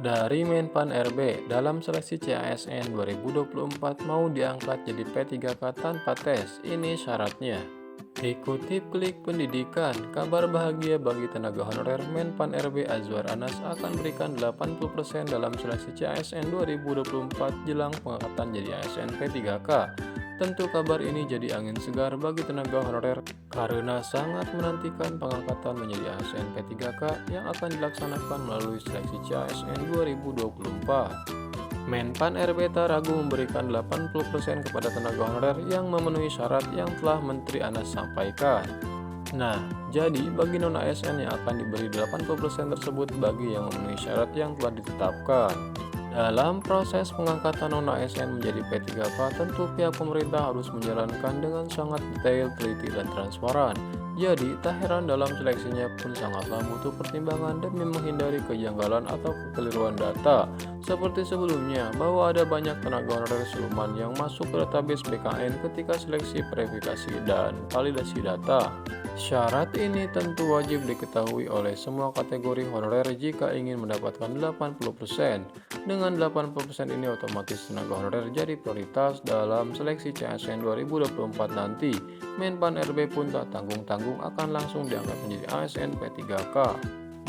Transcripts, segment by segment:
Dari Menpan RB, dalam seleksi CASN 2024 mau diangkat jadi P3K tanpa tes, ini syaratnya. Dikutip Klik Pendidikan, kabar bahagia bagi tenaga honorer Menpan RB Azwar Anas akan berikan 80% dalam seleksi CASN 2024 jelang pengangkatan jadi ASN P3K. Tentu kabar ini jadi angin segar bagi tenaga honorer karena sangat menantikan pengangkatan menjadi ASN P3K yang akan dilaksanakan melalui seleksi CASN 2024. Menpan RB tak ragu memberikan 80% kepada tenaga honorer yang memenuhi syarat yang telah Menteri Anas sampaikan. Nah, jadi bagi non-ASN yang akan diberi 80% tersebut bagi yang memenuhi syarat yang telah ditetapkan. Dalam proses pengangkatan non-ASN menjadi P3K, tentu pihak pemerintah harus menjalankan dengan sangat detail, teliti, dan transparan. Jadi, tak heran dalam seleksinya pun sangatlah butuh pertimbangan demi menghindari kejanggalan atau kekeliruan data. Seperti sebelumnya, bahwa ada banyak tenaga honorer siluman yang masuk ke database BKN ketika seleksi verifikasi dan validasi data. Syarat ini tentu wajib diketahui oleh semua kategori honorer jika ingin mendapatkan 80%. Dengan 80% ini otomatis tenaga honorer jadi prioritas dalam seleksi CASN 2024 nanti. Menpan RB pun tak tanggung-tanggung akan langsung diangkat menjadi ASN P3K.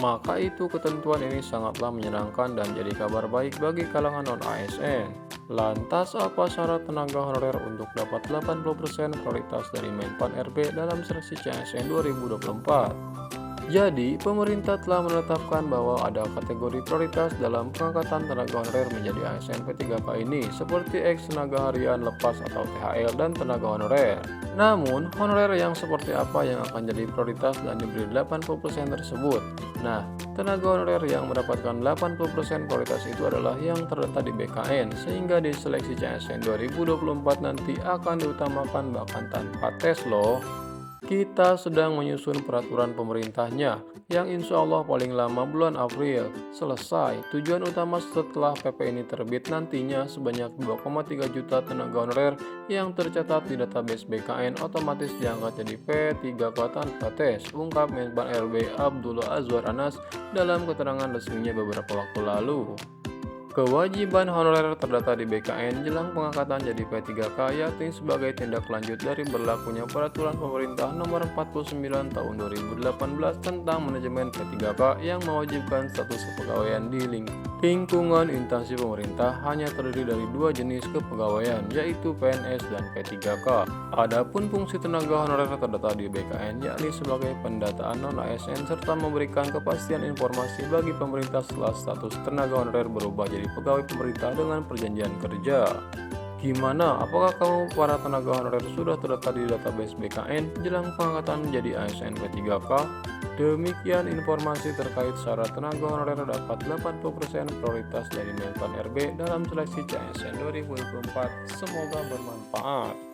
Maka itu ketentuan ini sangatlah menyenangkan dan jadi kabar baik bagi kalangan non-ASN. Lantas apa syarat tenaga honorer untuk dapat 80% prioritas dari Menpan RB dalam seleksi CASN 2024? Jadi, pemerintah telah menetapkan bahwa ada kategori prioritas dalam pengangkatan tenaga honorer menjadi ASN P3K ini, seperti X tenaga harian lepas atau THL dan tenaga honorer. Namun, honorer yang seperti apa yang akan jadi prioritas dan diberi 80% tersebut? Nah, tenaga honorer yang mendapatkan 80% prioritas itu adalah yang terdata di BKN, sehingga di seleksi CASN 2024 nanti akan diutamakan bahkan tanpa tes loh. Kita sedang menyusun peraturan pemerintahnya, yang insya Allah paling lama bulan April selesai. Tujuan utama setelah PP ini terbit nantinya sebanyak 2,3 juta tenaga honorer yang tercatat di database BKN otomatis diangkat jadi P3K tanpa tes, ungkap Menpan RB Abdullah Azwar Anas dalam keterangan resminya beberapa waktu lalu. Kewajiban honorer terdata di BKN jelang pengangkatan jadi P3K yakni sebagai tindak lanjut dari berlakunya Peraturan Pemerintah Nomor 49 Tahun 2018 tentang manajemen P3K yang mewajibkan status kepegawaian di lingkungan instansi pemerintah hanya terdiri dari dua jenis kepegawaian, yaitu PNS dan P3K. Adapun fungsi tenaga honorer terdata di BKN yakni sebagai pendataan non-ASN serta memberikan kepastian informasi bagi pemerintah setelah status tenaga honorer berubah jadi pegawai pemerintah dengan perjanjian kerja. Gimana? Apakah kamu para tenaga honorer sudah terdata di database BKN jelang pengangkatan menjadi ASN P3K? Demikian informasi terkait syarat tenaga honorer dapat 80% prioritas dari Menpan RB dalam seleksi CASN 2024. Semoga bermanfaat.